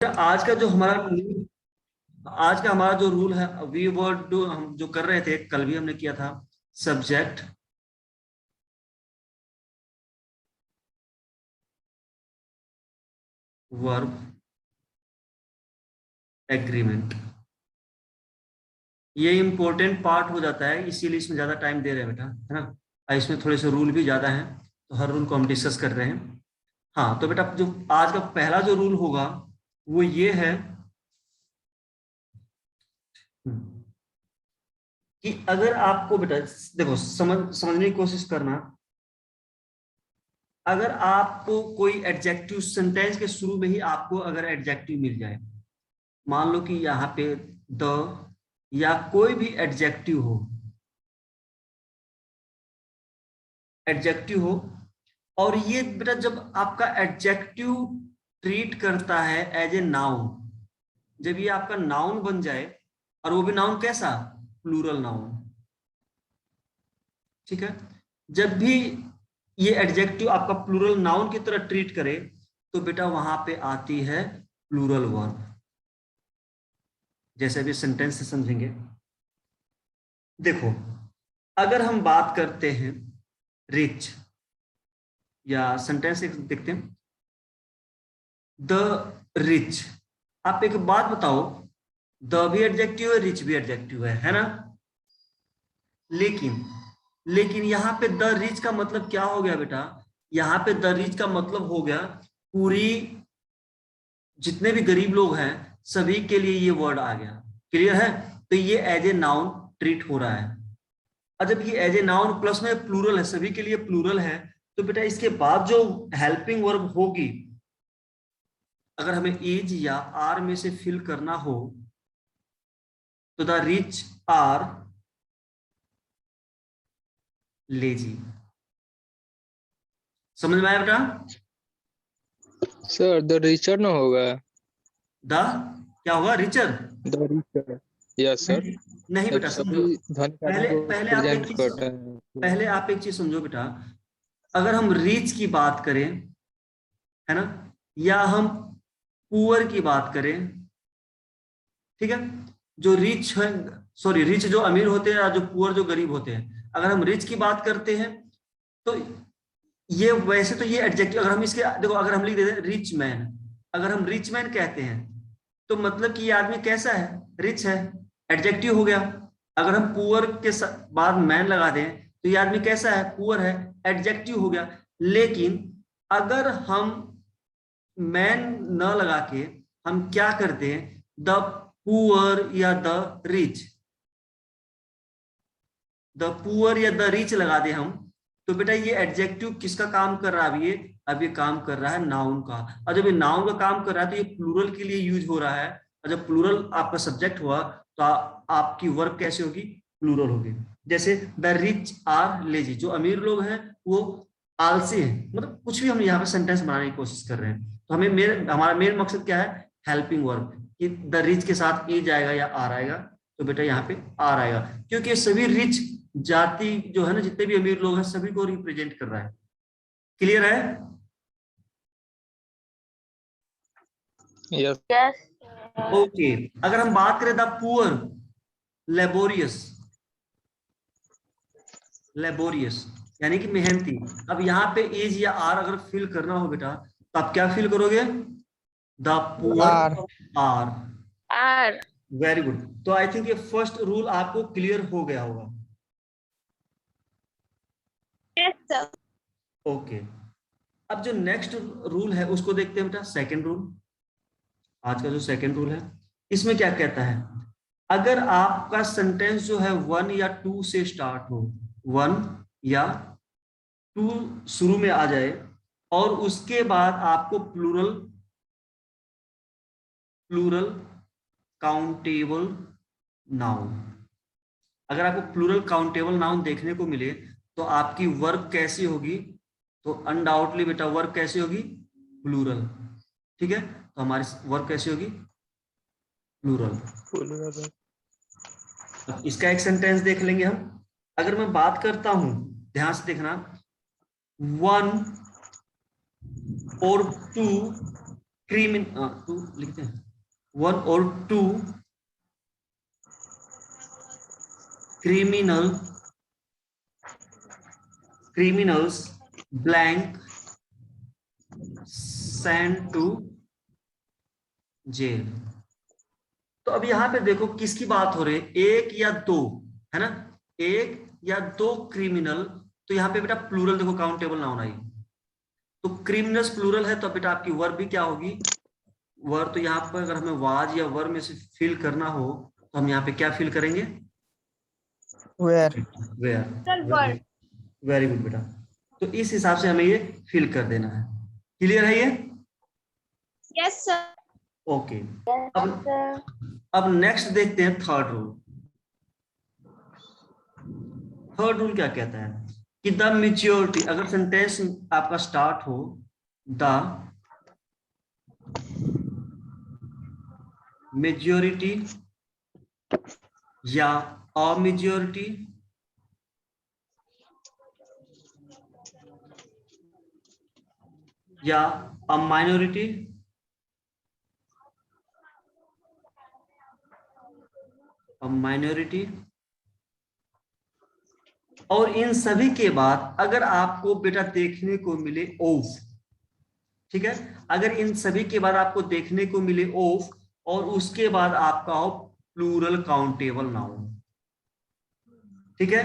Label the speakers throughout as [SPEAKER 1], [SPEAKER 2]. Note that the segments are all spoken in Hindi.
[SPEAKER 1] आज का जो हमारा आज का हमारा जो रूल है, वी वर्ड जो हम जो कर रहे थे, कल भी हमने किया था। Subject, verb, agreement. ये इंपॉर्टेंट पार्ट हो जाता है, इसीलिए इसमें ज्यादा टाइम दे रहे हैं बेटा, है ना। और इसमें थोड़े से रूल भी ज्यादा हैं, तो हर रूल को हम डिस्कस कर रहे हैं। हाँ, तो बेटा जो आज का पहला जो रूल होगा वो ये है कि अगर आपको बेटा देखो, समझने की कोशिश करना। अगर आपको कोई एडजेक्टिव सेंटेंस के शुरू में ही आपको अगर एडजेक्टिव मिल जाए, मान लो कि यहाँ पे द या कोई भी एडजेक्टिव हो, और ये बेटा जब आपका एडजेक्टिव ट्रीट करता है एज ए नाउन, जब ये आपका नाउन बन जाए, और वो भी नाउन कैसा, प्लूरल नाउन, ठीक है। जब भी ये एडजेक्टिव आपका प्लूरल नाउन की तरह ट्रीट करे, तो बेटा वहां पे आती है प्लूरल वर्ब। जैसे अभी सेंटेंस से समझेंगे। देखो, अगर हम बात करते हैं रिच, या सेंटेंस एक देखते हैं, द रिच। आप एक बात बताओ, द भी एडजेक्टिव है, रिच भी एडजेक्टिव है ना। लेकिन लेकिन यहां पे द रिच का मतलब क्या हो गया बेटा, यहां पे द रिच का मतलब हो गया पूरी, जितने भी गरीब लोग हैं सभी के लिए ये वर्ड आ गया। क्लियर है। तो ये एज ए नाउन ट्रीट हो रहा है। और जब ये एज ए नाउन प्लस में प्लूरल है, सभी के लिए प्लूरल है, तो बेटा इसके बाद जो हेल्पिंग वर्ब होगी, अगर हमें इज या आर में से फिल करना हो, तो द रिच आर लेजी। समझ में आया बेटा।
[SPEAKER 2] सर द रिचर ना होगा।
[SPEAKER 1] द क्या होगा, richer.
[SPEAKER 2] The richer. Yes sir.
[SPEAKER 1] नहीं, नहीं
[SPEAKER 2] जब
[SPEAKER 1] बेटा समझो।
[SPEAKER 2] सभी धनिक आदमी
[SPEAKER 1] पहले
[SPEAKER 2] को
[SPEAKER 1] पहले आप एक
[SPEAKER 2] प्रेजेंट
[SPEAKER 1] चीज
[SPEAKER 2] करता है तो।
[SPEAKER 1] पहले आप एक चीज समझो बेटा। अगर हम रिच की बात करें, है ना, या हम पुअर की बात करें, ठीक है, जो रिच है, सॉरी, रिच जो अमीर होते हैं, और जो पुअर जो गरीब होते हैं, अगर हम रिच की बात करते हैं, तो ये वैसे तो ये एडजेक्टिव, अगर हम इसके देखो, अगर हम लिख देते हैं रिच मैन, अगर हम रिच मैन कहते हैं, तो मतलब कि ये आदमी कैसा है, रिच है, एडजेक्टिव हो गया। अगर हम पुअर के बाद मैन लगा दें, तो ये आदमी कैसा है, पुअर है, एडजेक्टिव हो गया। लेकिन अगर हम मैन न लगा के हम क्या करते हैं, द पुअर या द रिच, द पुअर या द रिच लगा दे हम, तो बेटा ये एडजेक्टिव किसका काम कर रहा है, अब ये काम कर रहा है नाउन का। और जब ये नाउन का काम कर रहा है, तो ये प्लूरल के लिए यूज हो रहा है। और जब प्लूरल आपका सब्जेक्ट हुआ, तो आपकी वर्ब कैसे होगी, प्लूरल होगी। जैसे द रिच आर लेजी, जो अमीर लोग हैं वो आलसी हैं, मतलब कुछ भी हम यहाँ पे सेंटेंस बनाने की कोशिश कर रहे हैं। तो हमारा मेन मकसद क्या है, हेल्पिंग वर्ब, कि द रिच के साथ ई जाएगा या आर आएगा, तो बेटा यहाँ पे आर आएगा, क्योंकि सभी रिच जाति जो है ना, जितने भी अमीर लोग हैं सभी को रिप्रेजेंट कर रहा है। क्लियर है।
[SPEAKER 2] यस।
[SPEAKER 1] ओके, अगर हम बात करें द पुअर, लेबोरियस, लेबोरियस यानी कि मेहनती। अब यहाँ पे एज या आर अगर फिल करना हो बेटा, तो आप क्या फिल करोगे, the poor
[SPEAKER 2] are.
[SPEAKER 1] Are.
[SPEAKER 3] Are.
[SPEAKER 1] Very good. तो आई थिंक ये फर्स्ट रूल आपको क्लियर हो गया होगा। ओके, अब जो नेक्स्ट रूल है उसको देखते हैं बेटा, सेकंड रूल। आज का जो सेकंड रूल है, इसमें क्या कहता है, अगर आपका सेंटेंस जो है वन या टू से स्टार्ट हो, वन या टू शुरू में आ जाए, और उसके बाद आपको प्लूरल प्लूरल काउंटेबल नाउन, अगर आपको प्लूरल काउंटेबल नाउन देखने को मिले, तो आपकी वर्ब कैसी होगी, तो अनडाउटली बेटा वर्ब कैसी होगी, प्लूरल। ठीक है, तो हमारी वर्ब कैसी होगी, प्लूरल। अब इसका एक सेंटेंस देख लेंगे हम। अगर मैं बात करता हूं, ध्यान से देखना, वन और टू टू लिखते हैं, 1 और 2 criminals blank sent to jail। तो अब यहां पे देखो किसकी बात हो रही है, एक या दो, है ना, एक या दो क्रिमिनल। तो यहाँ पे बेटा प्लूरल देखो, काउंटेबल नाउन आई, तो क्रिमिनल्स प्लूरल है, तो बेटा आपकी वर्ब भी क्या होगी, वर्ब। तो यहाँ पर अगर हमें वाज या वर्ब में से फिल करना हो तो हम यहाँ पे क्या फिल करेंगे,
[SPEAKER 3] वेयर।
[SPEAKER 1] वेयर। वेरी गुड बेटा। तो इस हिसाब से हमें ये फिल कर देना है। क्लियर है ये?
[SPEAKER 4] Yes sir.
[SPEAKER 1] ओके। अब नेक्स्ट देखते हैं थर्ड रूल। थर्ड रूल क्या कहता है कि द मेच्योरिटी, अगर सेंटेंस आपका स्टार्ट हो द मेजॉरिटी या अ मेजॉरिटी या अ माइनॉरिटी और इन सभी के बाद अगर आपको बेटा देखने को मिले ऑफ, ठीक है, अगर इन सभी के बाद आपको देखने को मिले ऑफ और उसके बाद आपका हो प्लूरल काउंटेबल नाउन, ठीक है,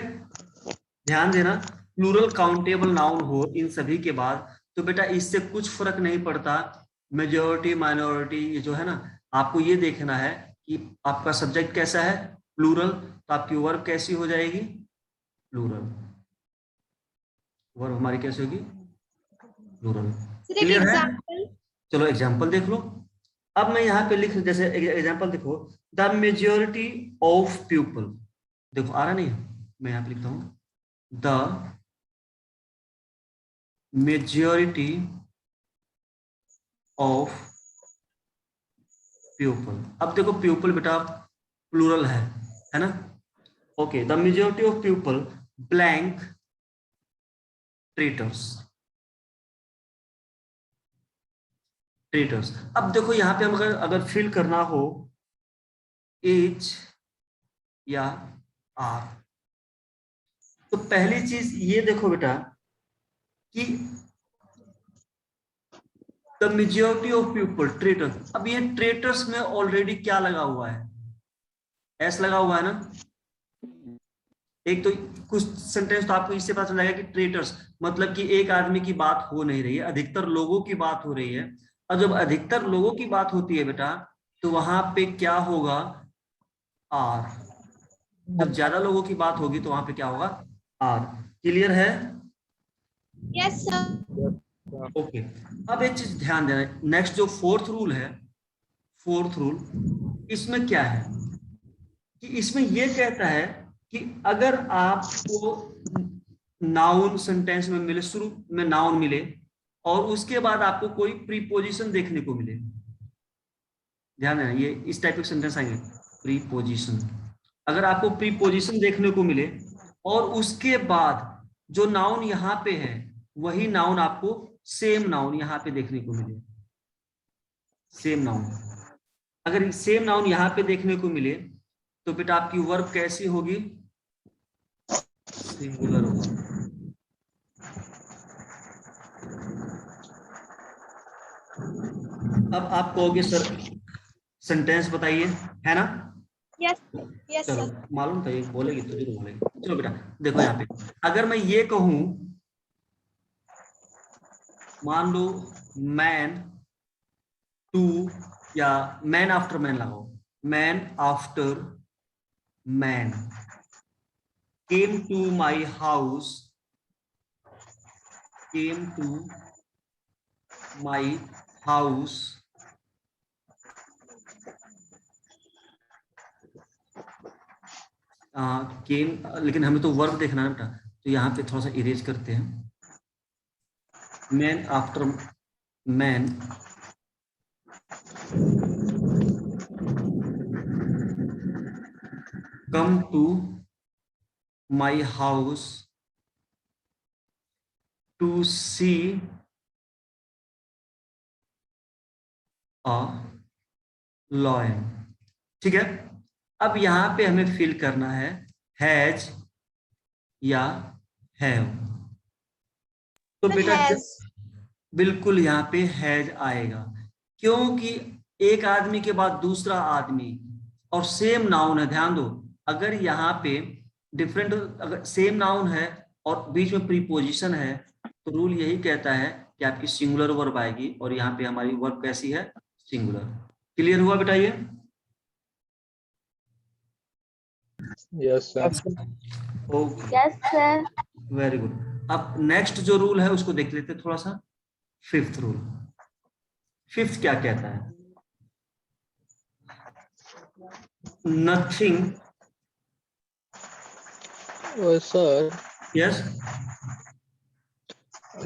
[SPEAKER 1] ध्यान देना, प्लूरल काउंटेबल नाउन हो इन सभी के बाद, तो बेटा इससे कुछ फर्क नहीं पड़ता मेजॉरिटी माइनॉरिटी, ये जो है ना, आपको ये देखना है कि आपका सब्जेक्ट कैसा है, प्लूरल, तो आपकी वर्ब कैसी हो जाएगी, प्लूरल, वर्ब हमारी कैसी होगी, प्लूरल। क्लियर है? चलो एग्जांपल देख लो। अब मैं यहाँ पे लिख, जैसे एग्जांपल देखो, द मेजॉरिटी ऑफ पीपल, देखो आ रहा नहीं, मैं यहाँ पे लिखता हूँ द मेजॉरिटी ऑफ पीपल। अब देखो पीपल बेटा प्लूरल है ना, okay, the majority of people blank traitors. अब देखो यहाँ पे हम अगर फिल करना हो एच या आर, तो पहली चीज ये देखो बेटा कि the majority of people traitors. अब ये ट्रेटर्स में ऑलरेडी क्या लगा हुआ है, एस लगा हुआ है ना। एक तो कुछ सेंटेंस तो आपको इससे पता चल जाएगा कि ट्रेटर्स मतलब कि एक आदमी की बात हो नहीं रही है, अधिकतर लोगों की बात हो रही है। और जब अधिकतर लोगों की बात होती है बेटा, तो वहां पे क्या होगा, आर। जब ज्यादा लोगों की बात होगी तो वहां पे क्या होगा, आर। क्लियर है?
[SPEAKER 4] Yes sir.
[SPEAKER 1] ओके। अब एक चीज ध्यान देना, नेक्स्ट जो फोर्थ रूल है, फोर्थ रूल इसमें क्या है कि इसमें ये कहता है कि अगर आपको नाउन सेंटेंस में मिले, शुरू में नाउन मिले और उसके बाद आपको कोई प्रीपोजिशन देखने को मिले, ध्यान देना ये इस टाइप के सेंटेंस आएंगे, प्रीपोजिशन। अगर आपको प्रीपोजिशन देखने को मिले और उसके बाद जो नाउन यहाँ पे है वही नाउन आपको सेम नाउन यहाँ पे देखने को मिले, सेम नाउन, अगर सेम नाउन यहाँ पे देखने को मिले तो बेटा आपकी वर्ब कैसी होगी, सिंगुलर होगी। अब आप कहोगे सर सेंटेंस बताइए, है ना?
[SPEAKER 4] यस यस
[SPEAKER 1] चलो
[SPEAKER 4] सर।
[SPEAKER 1] मालूम था ये बोलेगी तो जरूर बोलेगी। चलो बेटा देखो यहाँ पे, अगर मैं ये कहूं, मान लो मैन टू, या मैन आफ्टर मैन लगाओ, man after man came to my house, came to my house came, लेकिन हमें तो वर्ब देखना है बेटा, तो यहाँ पे थोड़ा सा इरेज करते हैं, man after man come to my house to see a lion. ठीक है, अब यहां पे हमें फिल करना है हैज या हैव। तो
[SPEAKER 4] Sir,
[SPEAKER 1] बेटा
[SPEAKER 4] has.
[SPEAKER 1] बिल्कुल यहाँ पे हैज आएगा, क्योंकि एक आदमी के बाद दूसरा आदमी और सेम नाउन है। ध्यान दो, अगर यहाँ पे डिफरेंट, अगर सेम नाउन है और बीच में प्रीपोजिशन है, तो रूल यही कहता है कि आपकी सिंगुलर वर्ब आएगी, और यहाँ पे हमारी वर्ब कैसी है? सिंगुलर। क्लियर हुआ बेटा ये?
[SPEAKER 2] Yes sir.
[SPEAKER 3] Yes, sir.
[SPEAKER 1] Okay,
[SPEAKER 4] Yes, sir.
[SPEAKER 1] Very good. अब नेक्स्ट जो रूल है उसको देख लेते हैं थोड़ा सा। फिफ्थ रूल, फिफ्थ क्या कहता है? Nothing,
[SPEAKER 2] sir
[SPEAKER 1] yes,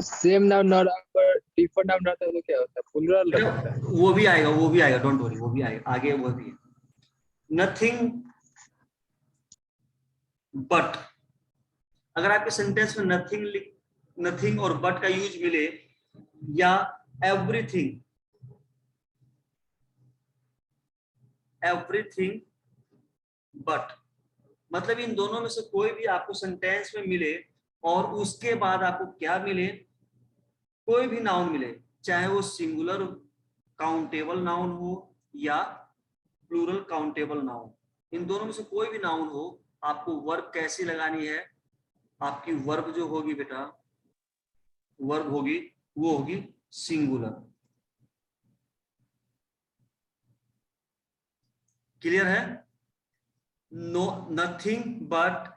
[SPEAKER 2] same noun not अगर डिफरेंट नाउन रहता है तो क्या होता है? प्लूरल रहता है।
[SPEAKER 1] वो भी आएगा, वो भी आएगा, डोंट वरी, वो भी आएगा आगे, वो भी है। नथिंग बट, अगर आपके सेंटेंस में नथिंग और बट का यूज मिले, या एवरीथिंग, एवरीथिंग बट, मतलब इन दोनों में से कोई भी आपको सेंटेंस में मिले और उसके बाद आपको क्या मिले? कोई भी नाउन मिले, चाहे वो सिंगुलर काउंटेबल नाउन हो या प्लूरल काउंटेबल नाउन, इन दोनों में से कोई भी नाउन हो, आपको वर्ब कैसी लगानी है? आपकी वर्ब जो होगी बेटा, वर्ब होगी, वो होगी सिंगुलर। क्लियर है? नो, नथिंग बट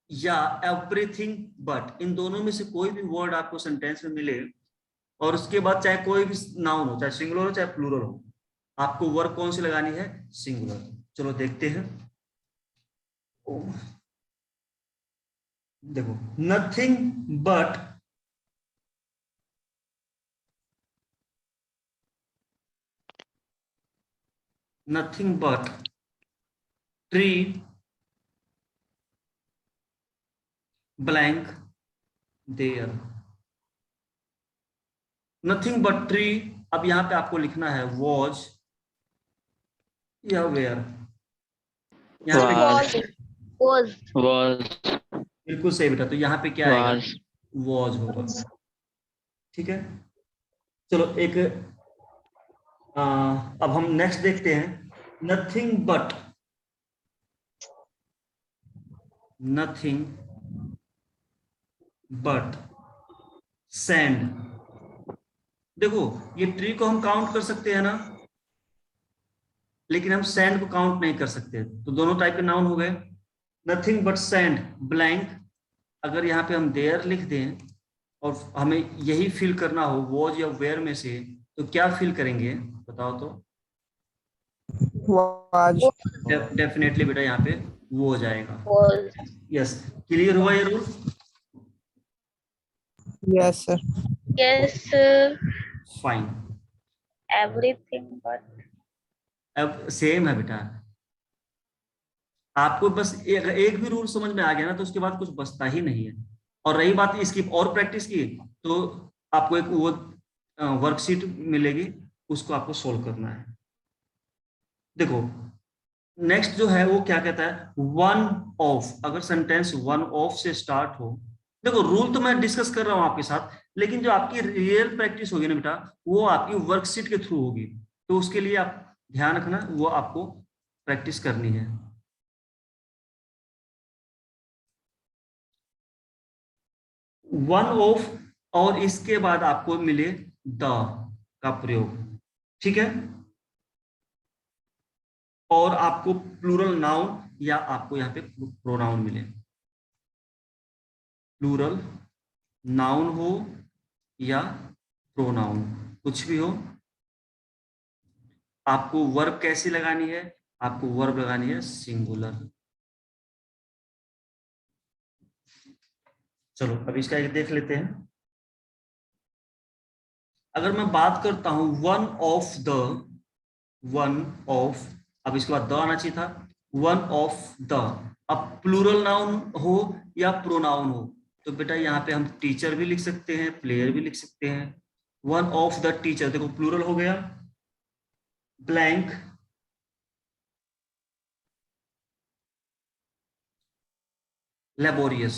[SPEAKER 1] या एवरीथिंग बट, इन दोनों में से कोई भी वर्ड आपको सेंटेंस में मिले और उसके बाद चाहे कोई भी नाउन हो, चाहे सिंगुलर हो चाहे प्लूरल हो, आपको वर्ब कौन सी लगानी है? सिंगुलर। चलो देखते हैं। देखो, nothing but, nothing but tree blank there. Nothing but tree, अब यहां पे आपको लिखना है वॉज या वेयर। यहाँ पे
[SPEAKER 4] Was.
[SPEAKER 1] बिल्कुल सही बेटा, तो यहाँ पे क्या आएगा? वॉज होगा। ठीक है, चलो एक अब हम नेक्स्ट देखते हैं। Nothing but, nothing but sand. देखो, ये ट्री को हम काउंट कर सकते हैं ना, लेकिन हम सैंड को काउंट नहीं कर सकते, तो दोनों टाइप के नाउन हो गए। नथिंग बट सैंड ब्लैंक, अगर यहाँ पे हम देयर लिख दें और हमें यही फिल करना हो वॉज या वेयर में से, तो क्या फिल करेंगे बताओ तो?
[SPEAKER 3] Was.
[SPEAKER 1] डेफिनेटली बेटा यहाँ पे वो हो जाएगा।
[SPEAKER 4] Was.
[SPEAKER 1] यस, क्लियर हुआ ये rule?
[SPEAKER 3] Yes, sir.
[SPEAKER 4] Yes, sir.
[SPEAKER 1] Fine.
[SPEAKER 4] Everything but.
[SPEAKER 1] अब सेम है बेटा, आपको बस एक भी रूल समझ में आ गया ना, तो उसके बाद कुछ बचता ही नहीं है। और रही बात इसकी और प्रैक्टिस की, तो आपको एक वो वर्कशीट मिलेगी, उसको आपको सोल्व करना है। देखो, नेक्स्ट जो है वो क्या कहता है? वन ऑफ, अगर सेंटेंस वन ऑफ से स्टार्ट हो, देखो रूल तो मैं डिस्कस कर रहा हूं आपके साथ, लेकिन जो आपकी रियल प्रैक्टिस होगी ना बेटा, वो आपकी वर्कशीट के थ्रू होगी, तो उसके लिए आप ध्यान रखना, वो आपको प्रैक्टिस करनी है। वन ऑफ और इसके बाद आपको मिले द का प्रयोग, ठीक है, और आपको प्लूरल नाउन या आपको यहां पे प्रोनाउन मिले। प्लूरल नाउन हो या प्रोनाउन, कुछ भी हो, आपको वर्ब कैसी लगानी है? आपको वर्ब लगानी है सिंगुलर। चलो अब इसका एक देख लेते हैं। अगर मैं बात करता हूं one of the, one of, अब इसके बाद द आना चाहिए था, वन ऑफ द। अब प्लूरल नाउन हो या प्रोनाउन हो, तो बेटा यहाँ पे हम टीचर भी लिख सकते हैं, प्लेयर भी लिख सकते हैं। वन ऑफ द टीचर, देखो प्लूरल हो गया, ब्लैंक लेबोरियस,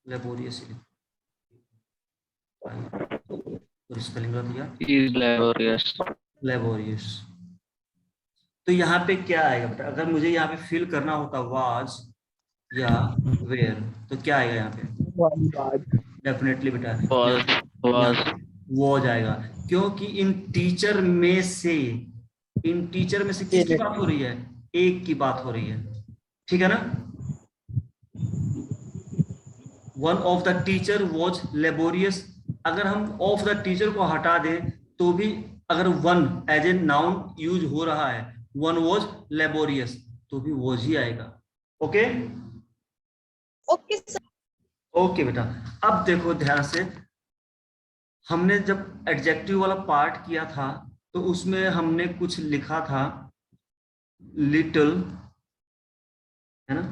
[SPEAKER 1] लेबोरियस स्पेलिंग गलत दिया,
[SPEAKER 5] is laborious.
[SPEAKER 1] लेबोरियस। तो यहाँ पे क्या आएगा बेटा, अगर मुझे यहाँ पे फिल करना होता वाज या वेयर, तो क्या आएगा यहाँ पे? डेफिनेटली बेटा
[SPEAKER 5] Was
[SPEAKER 1] वो जाएगा, क्योंकि इन टीचर में से किसकी बात हो रही है? एक की बात हो रही है, ठीक है ना। One of the teacher was laborious. अगर हम ऑफ द टीचर को हटा दें तो भी अगर one as a noun use हो रहा है, वन वॉज लेबोरियस, तो भी वॉज ही आएगा। ओके ओके बेटा। अब देखो ध्यान से, हमने जब एडजेक्टिव वाला पार्ट किया था तो उसमें हमने कुछ लिखा था लिटिल, है ना,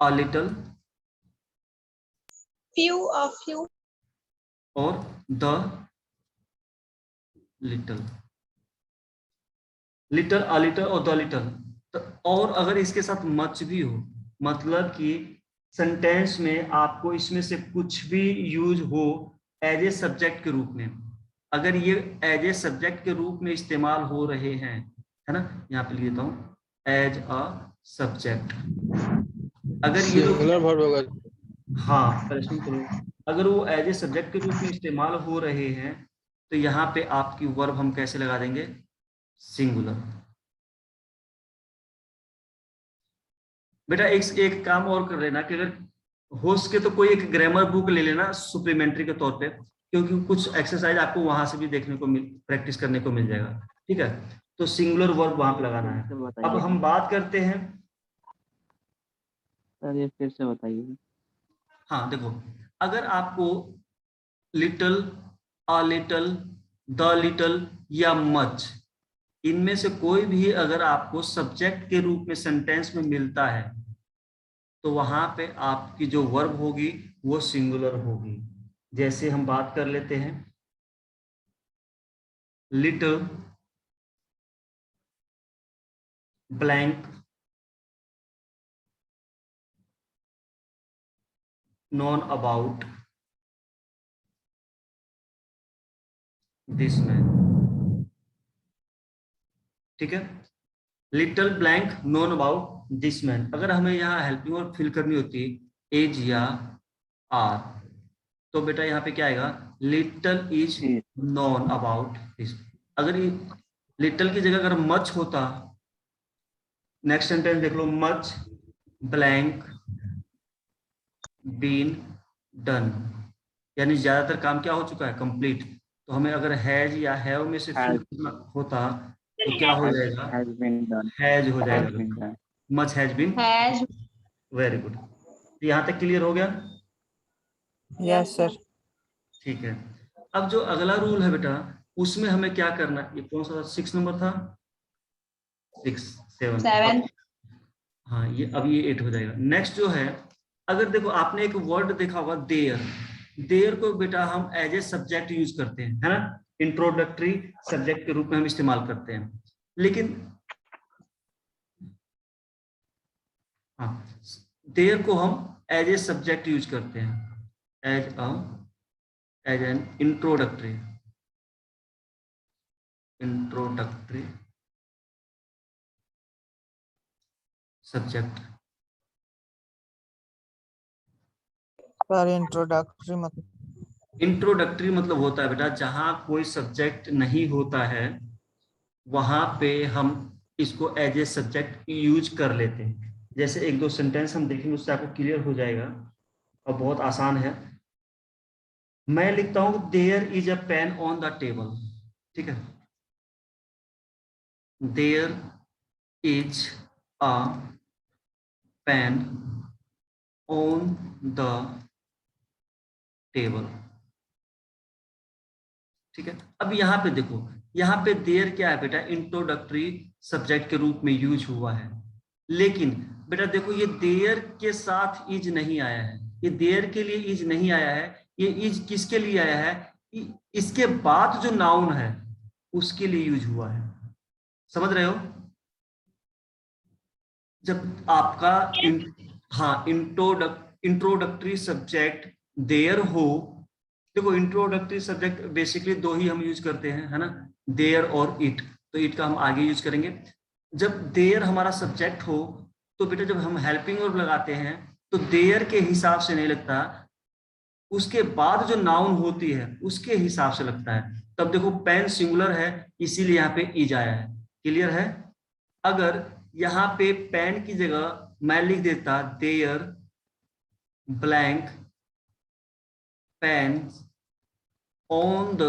[SPEAKER 1] अ लिटिल,
[SPEAKER 6] few
[SPEAKER 1] और the little, little, a little और द लिटिल। तो और अगर इसके साथ मच भी हो, मतलब कि सेंटेंस में आपको इसमें से कुछ भी यूज हो एज ए सब्जेक्ट के रूप में, अगर ये एज ए सब्जेक्ट के रूप में इस्तेमाल हो रहे हैं, है ना, यहाँ पे लिख देता हूँ एज अ सब्जेक्ट। अगर ये
[SPEAKER 2] सिंगुलर वर्ब होगा।
[SPEAKER 1] हाँ, अगर वो एज ए सब्जेक्ट के रूप में इस्तेमाल हो रहे हैं तो यहाँ पे आपकी वर्ब हम कैसे लगा देंगे? सिंगुलर। बेटा एक काम और कर लेना कि अगर हो सके तो कोई एक ग्रामर बुक ले लेना सप्लीमेंट्री के तौर पे, क्योंकि कुछ एक्सरसाइज आपको वहां से भी देखने को प्रैक्टिस करने को मिल जाएगा, ठीक है। तो सिंगुलर वर्ब वहां पे लगाना है। अब हम बात करते हैं,
[SPEAKER 5] सर ये फिर से बताइए।
[SPEAKER 1] हाँ देखो, अगर आपको little, a little, the little या मच, इनमें से कोई भी अगर आपको सब्जेक्ट के रूप में सेंटेंस में मिलता है तो वहां पे आपकी जो वर्ब होगी वो सिंगुलर होगी। जैसे हम बात कर लेते हैं little blank non about this man, ठीक है। Little blank non about this man. अगर हमें यहाँ हेल्पिंग वर्ब फिल करनी होती है एज या आर, तो बेटा यहाँ पे क्या आएगा? Little is non about this. अगर लिटिल की जगह अगर मच होता, नेक्स्ट सेंटेंस देख लो, मच ब्लैंक बीन डन, यानी ज्यादातर काम क्या हो चुका है? कंप्लीट। तो हमें अगर हैज या हैव में से फिल करना होता तो क्या हो जाएगा? हैज हो जाएगा, much has been. Very good. यहाँ तक क्लियर हो गया?
[SPEAKER 3] Yes sir.
[SPEAKER 1] ठीक है। अब जो अगला रूल है बेटा, उसमें हमें क्या करना है? ये कौन सा 6 नंबर था? 6 7 हाँ, ये अब ये 8 हो जाएगा। नेक्स्ट जो है, अगर देखो आपने एक वर्ड देखा होगा देयर, देयर को बेटा हम एज ए सब्जेक्ट यूज करते हैं, है ना, इंट्रोडक्टरी सब्जेक्ट के रूप में हम इस्तेमाल करते हैं। लेकिन हाँ, देयर को हम एज ए सब्जेक्ट यूज करते हैं, as an introductory subject.
[SPEAKER 3] Sir introductory मतलब
[SPEAKER 1] होता है बेटा जहां कोई सब्जेक्ट नहीं होता है वहां पे हम इसको एज ए सब्जेक्ट यूज कर लेते हैं। जैसे एक दो सेंटेंस हम देखेंगे, उससे आपको क्लियर हो जाएगा और बहुत आसान है। मैं लिखता हूं there is a pen on the table, ठीक है। There is a pen on the table, ठीक है। अब यहाँ पे देखो, यहाँ पे देयर क्या है बेटा? इंट्रोडक्टरी सब्जेक्ट के रूप में यूज हुआ है। लेकिन बेटा देखो, ये देयर के साथ इज नहीं आया है, ये देयर के लिए इज नहीं आया है, ये इज किसके लिए आया है? इसके बाद जो नाउन है उसके लिए यूज हुआ है। समझ रहे हो? जब आपका हाँ इंट्रोडक्टरी सब्जेक्ट देयर हो, देखो इंट्रोडक्टरी सब्जेक्ट बेसिकली दो ही हम यूज करते हैं, है ना, देयर और इट। तो इट का हम आगे यूज करेंगे। जब देयर हमारा सब्जेक्ट हो तो बेटा जब हम हेल्पिंग वर्ब लगाते हैं तो देयर के हिसाब से नहीं लगता, उसके बाद जो नाउन होती है उसके हिसाब से लगता है। तब देखो पेन सिंगुलर है इसीलिए यहाँ पे इज आया है। क्लियर है? अगर यहाँ पे पेन की जगह मैं लिख देता there blank pen on the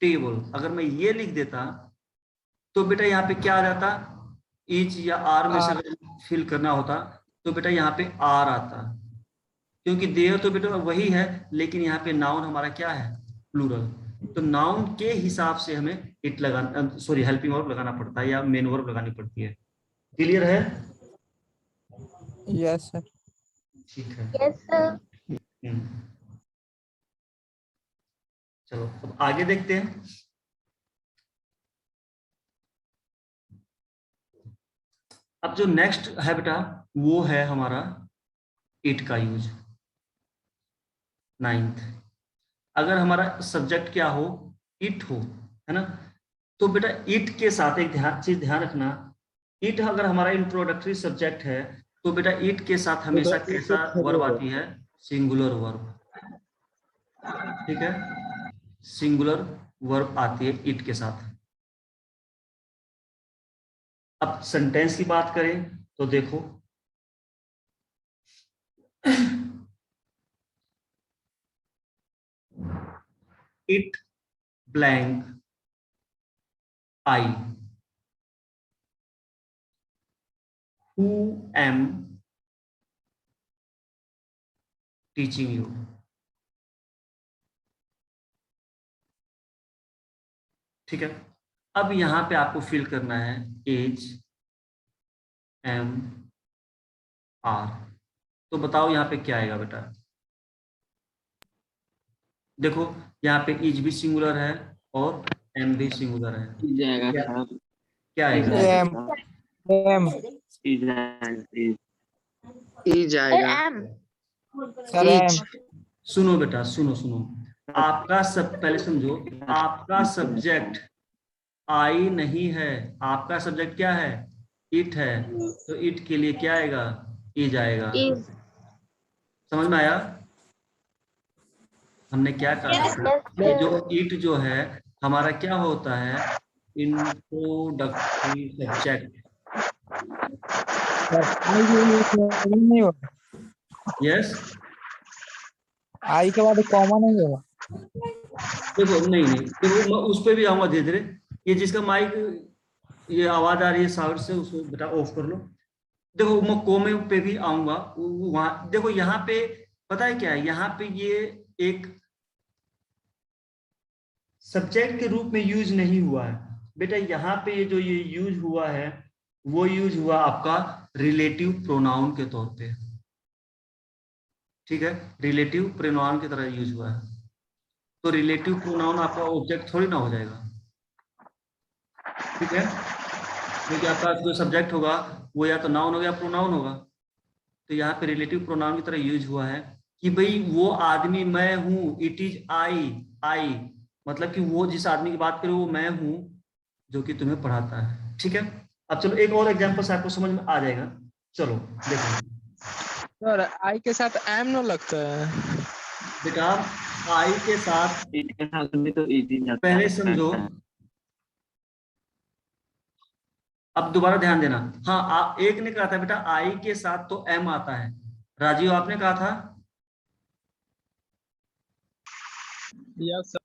[SPEAKER 1] table, अगर मैं ये लिख देता तो बेटा यहाँ पे क्या आ जाता, इज या आर में से अगर फिल करना होता तो बेटा यहाँ पे आर आता, क्योंकि देयर तो बेटा वही है लेकिन यहाँ पे नाउन हमारा क्या है, प्लूरल। तो नाउन के हिसाब से हमें इट लगाना, सॉरी हेल्पिंग वर्ब लगाना पड़ता है या मेन वर्ब लगानी पड़ती है। क्लियर है?
[SPEAKER 3] Yes sir.
[SPEAKER 1] ठीक है।
[SPEAKER 4] Yes, sir.
[SPEAKER 1] चलो अब आगे देखते हैं। अब जो नेक्स्ट है बेटा वो है हमारा इट का यूज। 9th, अगर हमारा सब्जेक्ट क्या हो, इट हो, है ना, तो बेटा इट के साथ एक चीज ध्यान रखना, इट अगर हमारा इंट्रोडक्टरी सब्जेक्ट है तो बेटा इट के साथ हमेशा कैसा वर्ब आती है, सिंगुलर वर्ब। ठीक है, सिंगुलर वर्ब आती है इट के साथ। अब सेंटेंस की बात करें तो देखो it blank I who am teaching you। ठीक है, अब यहां पे आपको फिल करना है एज एम आर। तो बताओ यहाँ पे क्या आएगा बेटा? देखो यहाँ पे इज भी सिंगुलर है और एम भी सिंगुलर है।
[SPEAKER 5] ई जाएगा
[SPEAKER 1] क्या
[SPEAKER 5] सर,
[SPEAKER 1] क्या
[SPEAKER 5] ई
[SPEAKER 1] आएगा?
[SPEAKER 5] जाएगा
[SPEAKER 3] एम
[SPEAKER 5] सर,
[SPEAKER 3] एम
[SPEAKER 5] ई जाएगा, ई।
[SPEAKER 2] ई
[SPEAKER 4] Sir,
[SPEAKER 2] जाएगा।
[SPEAKER 4] am.
[SPEAKER 3] Sir am.
[SPEAKER 1] सुनो बेटा, सुनो सुनो, आपका सब पहले समझो, आपका सब्जेक्ट आई नहीं है, आपका सब्जेक्ट क्या है, इट है। तो इट के लिए क्या आएगा, इज आएगा।
[SPEAKER 4] Is.
[SPEAKER 1] समझ में आया हमने क्या कहा
[SPEAKER 4] Yes,
[SPEAKER 1] था? ये जो
[SPEAKER 4] sir.
[SPEAKER 1] इट जो है हमारा क्या होता है, इंट्रोडक्टरी सब्जेक्ट।
[SPEAKER 3] नहीं होगा,
[SPEAKER 1] यस,
[SPEAKER 3] आई के बाद कॉमा नहीं होगा।
[SPEAKER 1] देखो नहीं नहीं देखो मैं उस पर भी आऊंगा धीरे धीरे। ये जिसका माइक ये आवाज आ रही है साउंड से उसको बेटा ऑफ कर लो। देखो मैं कोमे पे भी आऊंगा, वहां देखो यहाँ पे पता है क्या है, यहाँ पे ये एक सब्जेक्ट के रूप में यूज नहीं हुआ है बेटा, यहाँ पे जो ये यूज हुआ है वो यूज हुआ आपका रिलेटिव प्रोनाउन के तौर पे। ठीक है, रिलेटिव प्रोनाउन की तरह यूज हुआ है। तो रिलेटिव प्रोनाउन आपका ऑब्जेक्ट थोड़ी ना हो जाएगा। ठीक है, क्योंकि आपका जो सब्जेक्ट होगा वो या तो नाउन होगा या प्रोनाउन होगा। तो यहाँ पे रिलेटिव प्रोनाउन की तरह यूज हुआ है कि भाई वो आदमी मैं हूं, इट इज आई। आई मतलब कि वो जिस आदमी की बात करें वो मैं हूं जो कि तुम्हें पढ़ाता है। ठीक है, अब चलो एक और एग्जांपल से आपको समझ में आ जाएगा। चलो देखो
[SPEAKER 2] सर आई के साथ एम न लगता है।
[SPEAKER 1] बेटा, आई के साथ
[SPEAKER 5] इट के साथ भी तो इजी जाता
[SPEAKER 1] पहले
[SPEAKER 5] है।
[SPEAKER 1] समझो, अब दोबारा ध्यान देना। हाँ एक ने कहा था बेटा आई के साथ तो एम आता है, राजीव आपने कहा था।
[SPEAKER 2] Yes sir.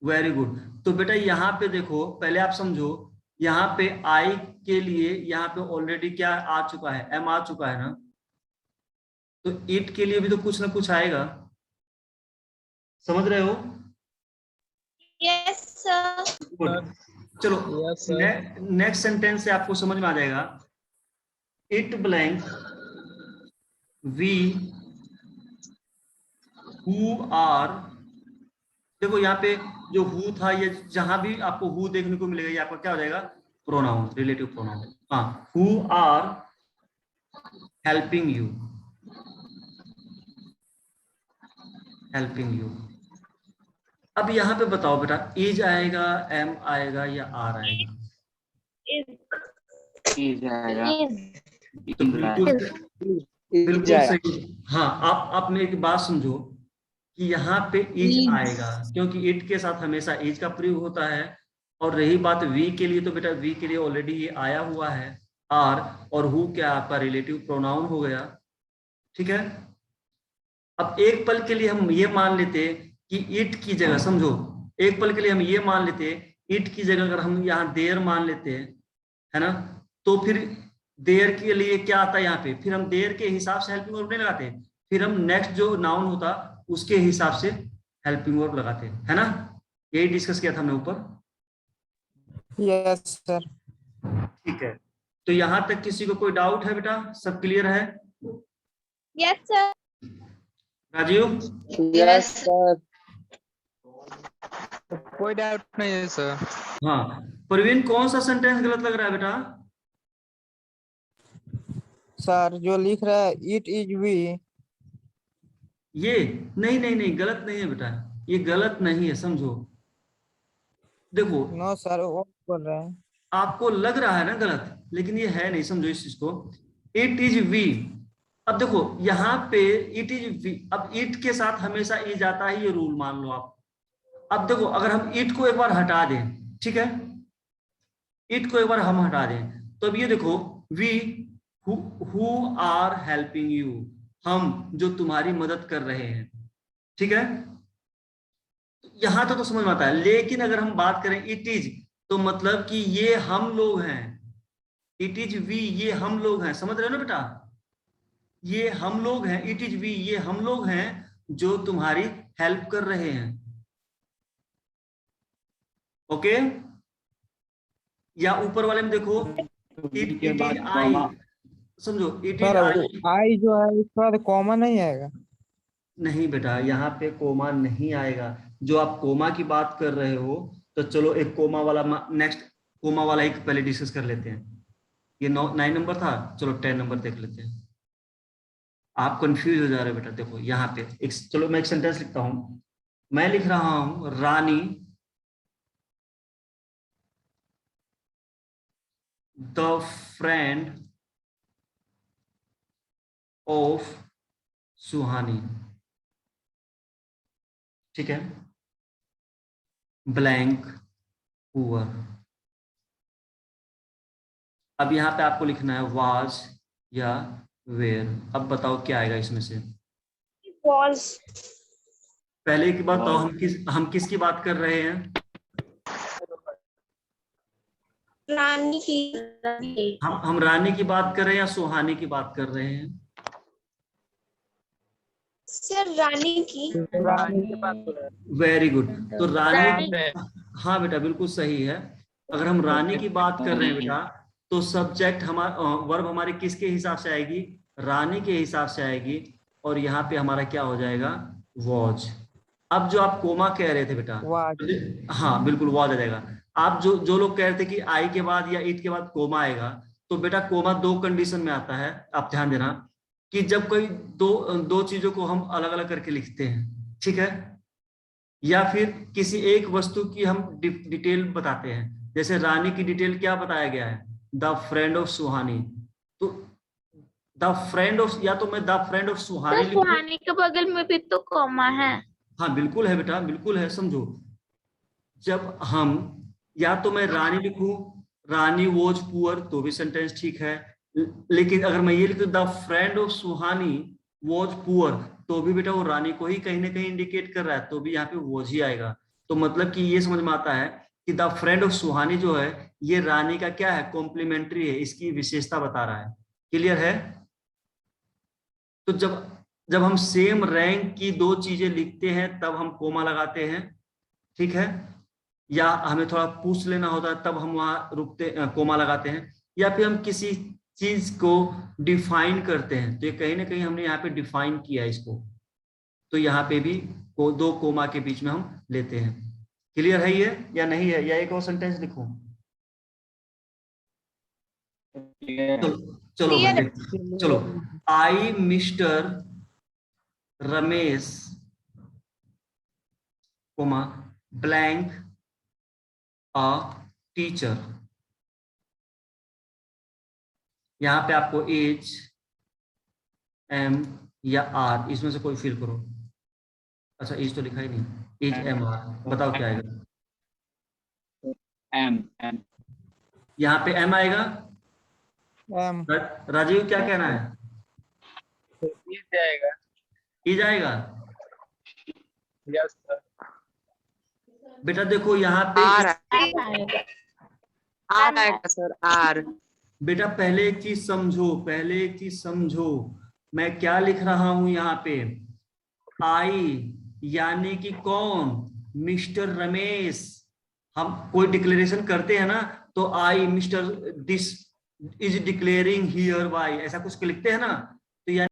[SPEAKER 1] Very good. तो बेटा यहाँ पे देखो पहले आप समझो, यहाँ पे आई के लिए यहाँ पे ऑलरेडी क्या आ चुका है, एम आ चुका है ना, तो इट के लिए भी तो कुछ ना कुछ आएगा। समझ रहे हो?
[SPEAKER 4] Yes, sir.
[SPEAKER 1] गुड। चलो
[SPEAKER 2] यस सर।
[SPEAKER 1] नेक्स्ट सेंटेंस से आपको समझ में आ जाएगा। It blank we who are, देखो यहाँ पे जो हु था, ये जहां भी आपको हु देखने को मिलेगा ये आपका क्या हो जाएगा, प्रोनाउन, रिलेटिव प्रोनाउन। हाँ, who are helping you, helping you. अब यहाँ पे बताओ बेटा, इज आएगा, एम आएगा या आर आएगा?
[SPEAKER 5] is आएगा।
[SPEAKER 1] तो बिल्कुल बिल्कुल
[SPEAKER 2] जाएगा।
[SPEAKER 1] सही। हाँ, आप मेरी एक बात समझो कि यहाँ पे इज आएगा क्योंकि इट के साथ हमेशा इज का प्रयोग होता है। और रही बात वी के लिए, तो बेटा वी के लिए ऑलरेडी ये आया हुआ है आर, और हु क्या आपका रिलेटिव प्रोनाउन हो गया। ठीक है, अब एक पल के लिए हम ये मान लेते कि इट की जगह, समझो एक पल के लिए हम ये मान लेते इट की जगह अगर हम यहाँ देयर मान लेते हैं, है ना, तो फिर देयर के लिए क्या आता है यहाँ पे, फिर हम देयर के हिसाब से हेल्पिंग वर्ब नहीं लगाते, फिर हम नेक्स्ट जो नाउन होता उसके हिसाब से हेल्पिंग वर्ब लगाते हैं, है ना। यही डिस्कस किया था हमने ऊपर।
[SPEAKER 3] Yes sir.
[SPEAKER 1] ठीक है, तो यहाँ तक किसी को कोई डाउट है बेटा? सब क्लियर है?
[SPEAKER 4] Yes, sir.
[SPEAKER 1] Rajiv?
[SPEAKER 2] Yes sir. कोई डाउट नहीं है सर।
[SPEAKER 1] हाँ, प्रवीण कौन सा सेंटेंस गलत लग रहा है बेटा?
[SPEAKER 3] सर जो लिख रहा है इट इज वी,
[SPEAKER 1] ये नहीं नहीं नहीं, गलत नहीं है बेटा, ये गलत नहीं है, समझो। देखो,
[SPEAKER 3] नो सर वो बोल रहे हैं।
[SPEAKER 1] आपको लग रहा है ना गलत, लेकिन ये है नहीं, समझो इस चीज को। इट इज वी, अब देखो यहाँ पे इट इज वी, अब इट के साथ हमेशा इज आता है, ये रूल मान लो आप। अब देखो अगर हम इट को एक बार हटा दें, ठीक है, इट को एक बार हम हटा दें, तो अब ये देखो we who are helping you, हम जो तुम्हारी मदद कर रहे हैं, ठीक है, यहां तक तो समझ में आता है। लेकिन अगर हम बात करें इट इज, तो मतलब कि ये हम लोग हैं, इट इज वी, ये हम लोग हैं, समझ रहे हो ना बेटा, ये हम लोग हैं, इट इज वी, ये हम लोग हैं जो तुम्हारी हेल्प कर रहे हैं। ओके, या ऊपर वाले में देखो इट इज आई, समझो इट इज
[SPEAKER 3] सर
[SPEAKER 1] आई।
[SPEAKER 3] आई जो है इसके बाद कॉमा नहीं आएगा?
[SPEAKER 1] नहीं बेटा, यहाँ पे कोमा नहीं आएगा। जो आप कोमा की बात कर रहे हो, तो चलो एक कोमा वाला, नेक्स्ट कोमा वाला एक पहले डिस्कस कर लेते हैं। ये 9 नंबर था, चलो 10 नंबर देख लेते हैं। आप कंफ्यूज हो जा रहे हो बेटा, देखो यहाँ पे एक, चलो मैं एक सेंटेंस लिखता हूं। मैं लिख रहा हूं रानी द फ्रेंड ऑफ सुहानी, ठीक है, ब्लैंक पुअर। अब यहाँ पे आपको लिखना है वाज या वेयर। अब बताओ क्या आएगा इसमें से?
[SPEAKER 4] Was.
[SPEAKER 1] पहले की बात तो हम किसकी बात कर रहे हैं?
[SPEAKER 4] रानी की।
[SPEAKER 1] हम रानी की बात कर रहे हैं या सुहानी की बात कर रहे हैं?
[SPEAKER 4] सर रानी की।
[SPEAKER 1] Very good. तो रानी, हाँ बेटा बिल्कुल सही है। अगर हम रानी की बात कर रहे हैं बेटा, तो सब्जेक्ट हमारा, वर्ब हमारे किसके हिसाब से आएगी? रानी के हिसाब से आएगी। और यहाँ पे हमारा क्या हो जाएगा? वॉज। अब जो आप कोमा कह रहे थे बेटा, हाँ बिल्कुल वॉज आ जाएगा। आप जो लोग कह रहे थे कि आई के बाद या इट के बाद कोमा आएगा, तो बेटा कोमा 2 कंडीशन में आता है, आप ध्यान देना, कि जब कोई दो चीजों को हम अलग अलग करके लिखते हैं, ठीक है, या फिर किसी एक वस्तु की हम डिटेल बताते हैं। जैसे रानी की डिटेल क्या बताया गया है? द फ्रेंड ऑफ सुहानी। तो द फ्रेंड ऑफ, या तो मैं द फ्रेंड ऑफ सुहानी लिखूं,
[SPEAKER 4] सुहानी के बगल में भी तो कॉमा है।
[SPEAKER 1] हाँ बिल्कुल है बेटा, बिल्कुल है। समझो, जब हम, या तो मैं रानी लिखूं, रानी वॉज पुअर, तो भी सेंटेंस ठीक है। लेकिन अगर मैं ये लिखूं the friend of Suhani was poor, तो भी बेटा वो रानी को ही कहीं ना कहीं इंडिकेट कर रहा है, तो भी यहाँ पे वॉज ही आएगा। तो मतलब कि ये समझ में आता है कि द फ्रेंड ऑफ सुहानी जो है, ये रानी का क्या है? कॉम्प्लीमेंट्री है, इसकी विशेषता बता रहा है। क्लियर है? तो जब हम सेम रैंक की 2 चीजें लिखते हैं तब हम कोमा लगाते हैं, ठीक है, या हमें थोड़ा पूछ लेना होता है तब हम वहां रुकते, कोमा लगाते हैं, या फिर हम किसी चीज को डिफाइन करते हैं, तो ये कहीं ना कहीं हमने यहाँ पे डिफाइन किया है इसको, तो यहाँ पे भी 2 कोमा के बीच में हम लेते हैं। क्लियर है ये या नहीं है, या एक और सेंटेंस लिखूं? चलो चलो
[SPEAKER 4] Clear
[SPEAKER 1] भाई, चलो। I mister Ramesh comma blank a teacher. यहां पे आपको एज, एम या आर, इसमें से कोई फिल करो। अच्छा एज तो लिखा ही नहीं, एज एम आर, बताओ क्या आएगा?
[SPEAKER 5] एम एम
[SPEAKER 1] यहाँ पे एम आएगा।
[SPEAKER 3] एम
[SPEAKER 1] राजीव क्या कहना है?
[SPEAKER 2] ये जाएगा।
[SPEAKER 1] ई जाएगा।
[SPEAKER 2] Yes sir.
[SPEAKER 1] बेटा देखो यहाँ पे
[SPEAKER 6] आर
[SPEAKER 4] आएगा।
[SPEAKER 6] आर आएगा सर, आर।
[SPEAKER 1] बेटा पहले एक चीज समझो, पहले एक चीज समझो, मैं क्या लिख रहा हूं यहाँ पे? आई यानी कि कौन? मिस्टर रमेश। हम कोई डिक्लेरेशन करते हैं ना, तो I mister this is declaring hereby, ऐसा कुछ लिखते हैं ना,